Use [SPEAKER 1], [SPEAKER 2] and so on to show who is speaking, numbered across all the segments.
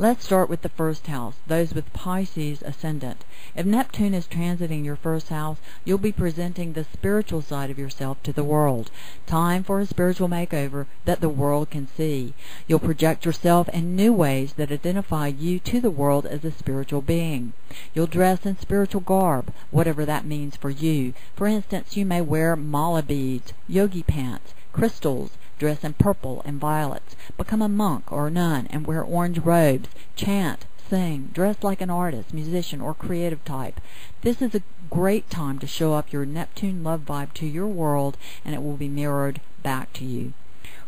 [SPEAKER 1] Let's start with the first house, those with Pisces ascendant. If Neptune is transiting your first house, you'll be presenting the spiritual side of yourself to the world. Time for a spiritual makeover that the world can see. You'll project yourself in new ways that identify you to the world as a spiritual being. You'll dress in spiritual garb, whatever that means for you. For instance, you may wear mala beads, yogi pants, crystals, dress in purple and violets, become a monk or a nun and wear orange robes, chant, sing, dress like an artist, musician, or creative type. This is a great time to show up your Neptune love vibe to your world, and it will be mirrored back to you.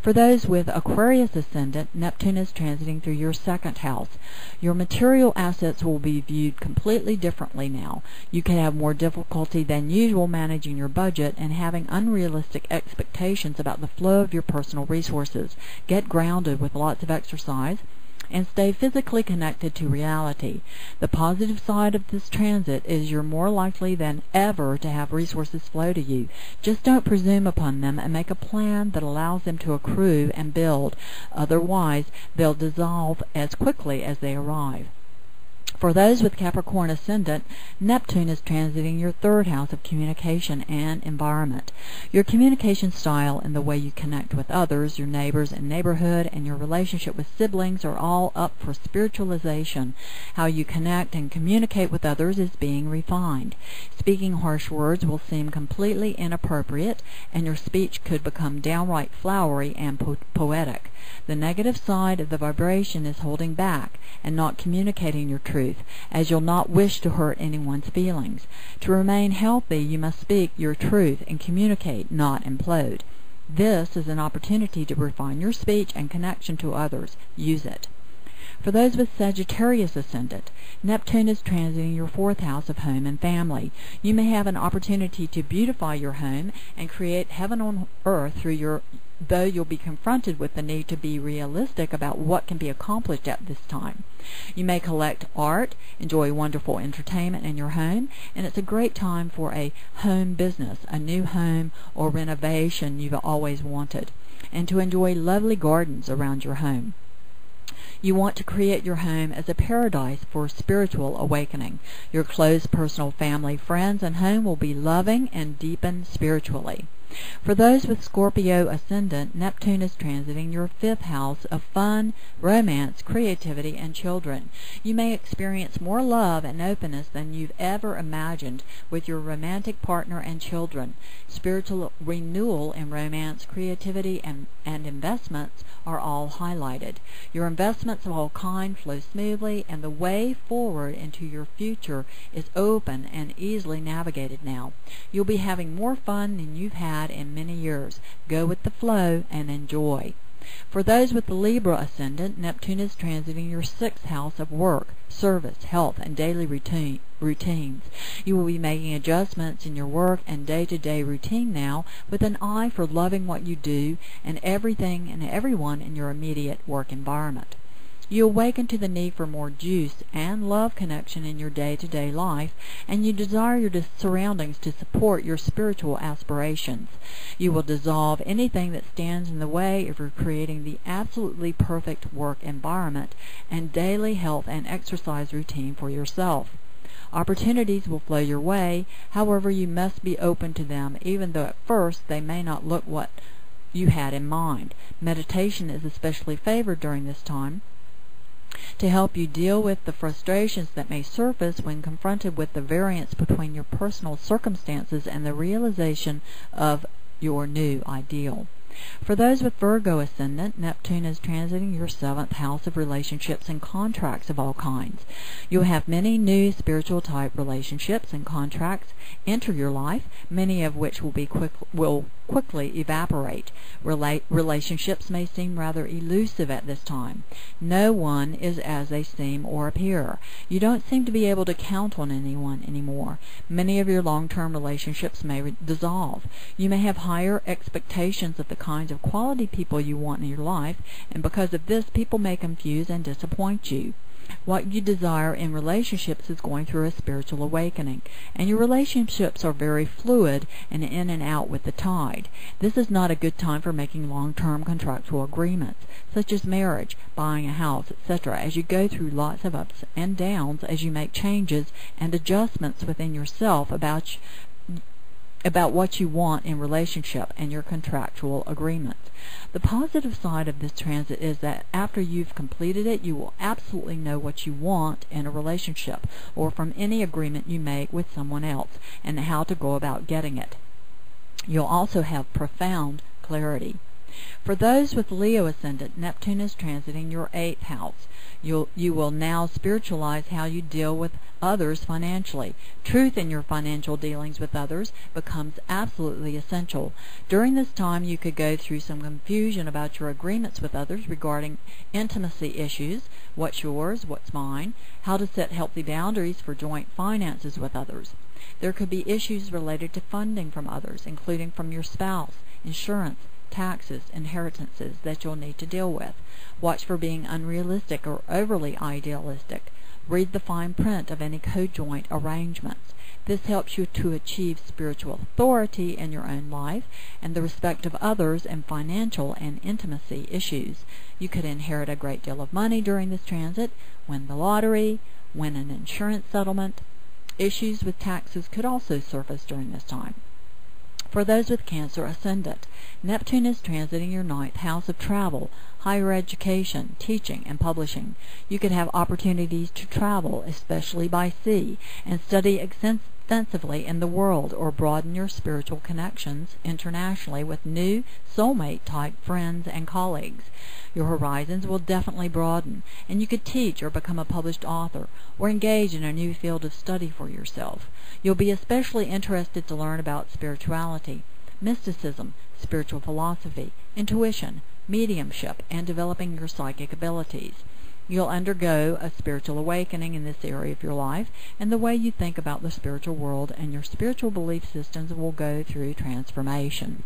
[SPEAKER 1] For those with Aquarius ascendant, Neptune is transiting through your second house. Your material assets will be viewed completely differently now. You could have more difficulty than usual managing your budget and having unrealistic expectations about the flow of your personal resources. Get grounded with lots of exercise and stay physically connected to reality. The positive side of this transit is you're more likely than ever to have resources flow to you. Just don't presume upon them and make a plan that allows them to accrue and build. Otherwise, they'll dissolve as quickly as they arrive. For those with Capricorn ascendant, Neptune is transiting your third house of communication and environment. Your communication style and the way you connect with others, your neighbors and neighborhood, and your relationship with siblings are all up for spiritualization. How you connect and communicate with others is being refined. Speaking harsh words will seem completely inappropriate, and your speech could become downright flowery and poetic. The negative side of the vibration is holding back and not communicating your truth, as you'll not wish to hurt anyone's feelings. To remain healthy, you must speak your truth and communicate, not implode. This is an opportunity to refine your speech and connection to others. Use it. For those with Sagittarius ascendant, Neptune is transiting your fourth house of home and family. You may have an opportunity to beautify your home and create heaven on earth though you'll be confronted with the need to be realistic about what can be accomplished at this time. You may collect art, enjoy wonderful entertainment in your home, and it's a great time for a home business, a new home or renovation you've always wanted, and to enjoy lovely gardens around your home. You want to create your home as a paradise for spiritual awakening. Your close personal family, friends, and home will be loving and deepen spiritually. For those with Scorpio ascendant, Neptune is transiting your fifth house of fun, romance, creativity, and children. You may experience more love and openness than you've ever imagined with your romantic partner and children. Spiritual renewal in romance, creativity, and investments are all highlighted. Your investments of all kind flow smoothly, and the way forward into your future is open and easily navigated now. You'll be having more fun than you've had in many years. Go with the flow and enjoy. For those with the Libra ascendant, Neptune is transiting your sixth house of work, service, health, and daily routines. You will be making adjustments in your work and day-to-day routine now with an eye for loving what you do and everything and everyone in your immediate work environment. You awaken to the need for more juice and love connection in your day-to-day life, and you desire your surroundings to support your spiritual aspirations. You will dissolve anything that stands in the way of your creating the absolutely perfect work environment and daily health and exercise routine for yourself. Opportunities will flow your way, however you must be open to them, even though at first they may not look what you had in mind. Meditation is especially favored during this time to help you deal with the frustrations that may surface when confronted with the variance between your personal circumstances and the realization of your new ideal. For those with Virgo ascendant, Neptune is transiting your seventh house of relationships and contracts of all kinds. You'll have many new spiritual type relationships and contracts enter your life, many of which will quickly evaporate. Relationships may seem rather elusive at this time. No one is as they seem or appear. You don't seem to be able to count on anyone anymore. Many of your long-term relationships may dissolve. You may have higher expectations of the kinds of quality people you want in your life, and because of this, people may confuse and disappoint you. What you desire in relationships is going through a spiritual awakening, and your relationships are very fluid and in and out with the tide. This is not a good time for making long-term contractual agreements, such as marriage, buying a house, etc., as you go through lots of ups and downs as you make changes and adjustments within yourself about what you want in relationship and your contractual agreements. The positive side of this transit is that after you've completed it, you will absolutely know what you want in a relationship or from any agreement you make with someone else and how to go about getting it. You'll also have profound clarity. For those with Leo ascendant, Neptune is transiting your 8th house. You will now spiritualize how you deal with others financially. Truth in your financial dealings with others becomes absolutely essential. During this time, you could go through some confusion about your agreements with others regarding intimacy issues, what's yours, what's mine, how to set healthy boundaries for joint finances with others. There could be issues related to funding from others, including from your spouse, insurance, taxes, inheritances that you'll need to deal with. Watch for being unrealistic or overly idealistic. Read the fine print of any co-joint arrangements. This helps you to achieve spiritual authority in your own life and the respect of others in financial and intimacy issues. You could inherit a great deal of money during this transit, win the lottery, win an insurance settlement. Issues with taxes could also surface during this time. For those with Cancer ascendant, Neptune is transiting your 9th house of travel, higher education, teaching, and publishing. You could have opportunities to travel, especially by sea, and study extensively in the world or broaden your spiritual connections internationally with new soulmate-type friends and colleagues. Your horizons will definitely broaden, and you could teach or become a published author or engage in a new field of study for yourself. You'll be especially interested to learn about spirituality, mysticism, spiritual philosophy, intuition, mediumship, and developing your psychic abilities. You'll undergo a spiritual awakening in this area of your life, and the way you think about the spiritual world and your spiritual belief systems will go through transformation.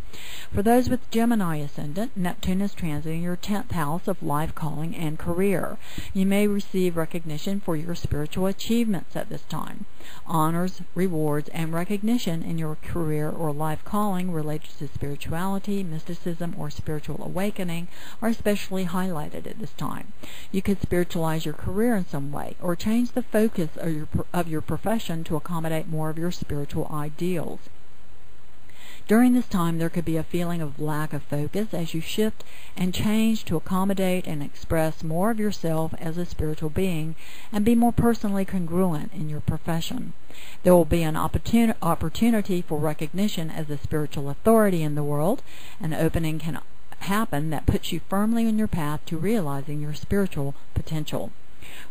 [SPEAKER 1] For those with Gemini ascendant, Neptune is transiting your 10th house of life, calling, and career. You may receive recognition for your spiritual achievements at this time. Honors, rewards, and recognition in your career or life calling related to spirituality, mysticism, or spiritual awakening are especially highlighted at this time. You could spiritualize your career in some way, or change the focus of your profession to accommodate more of your spiritual ideals. During this time, there could be a feeling of lack of focus as you shift and change to accommodate and express more of yourself as a spiritual being and be more personally congruent in your profession. There will be an opportunity for recognition as a spiritual authority in the world. An opening can happen that puts you firmly on your path to realizing your spiritual potential.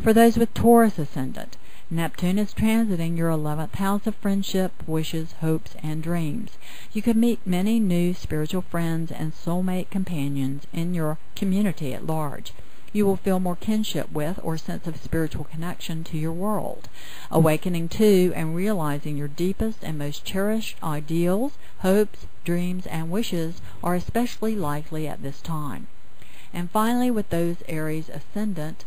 [SPEAKER 1] For those with Taurus ascendant, Neptune is transiting your 11th house of friendship, wishes, hopes, and dreams. You could meet many new spiritual friends and soulmate companions in your community at large. You will feel more kinship with or sense of spiritual connection to your world. Awakening to and realizing your deepest and most cherished ideals, hopes, dreams, and wishes are especially likely at this time. And finally, with those Aries ascendant,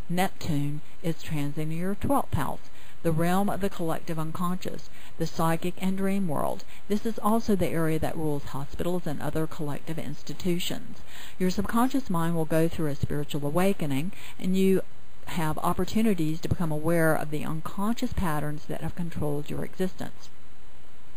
[SPEAKER 1] Neptune is transiting your 12th house, the realm of the collective unconscious, the psychic and dream world. This is also the area that rules hospitals and other collective institutions. Your subconscious mind will go through a spiritual awakening, and you have opportunities to become aware of the unconscious patterns that have controlled your existence.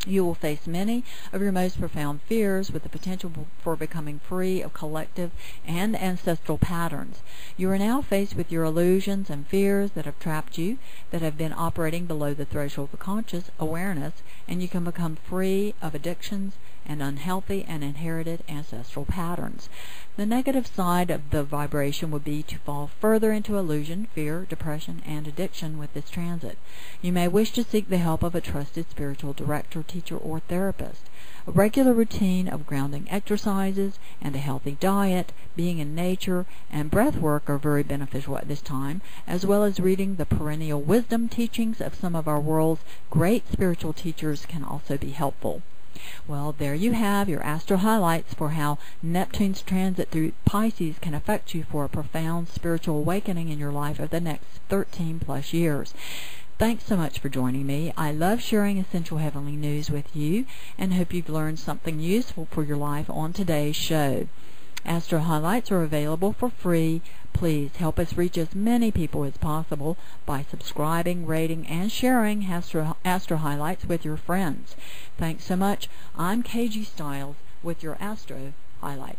[SPEAKER 1] You will face many of your most profound fears with the potential for becoming free of collective and ancestral patterns. You are now faced with your illusions and fears that have trapped you, that have been operating below the threshold of conscious awareness, and you can become free of addictions and unhealthy and inherited ancestral patterns. The negative side of the vibration would be to fall further into illusion, fear, depression, and addiction with this transit. You may wish to seek the help of a trusted spiritual director, teacher, or therapist. A regular routine of grounding exercises and a healthy diet, being in nature, and breath work are very beneficial at this time, as well as reading the perennial wisdom teachings of some of our world's great spiritual teachers can also be helpful. Well, there you have your astro highlights for how Neptune's transit through Pisces can affect you for a profound spiritual awakening in your life over the next 13 plus years. Thanks so much for joining me. I love sharing essential heavenly news with you and hope you've learned something useful for your life on today's show. Astro Highlights are available for free. Please help us reach as many people as possible by subscribing, rating, and sharing Astro Highlights with your friends. Thanks so much. I'm KG Stiles with your Astro Highlights.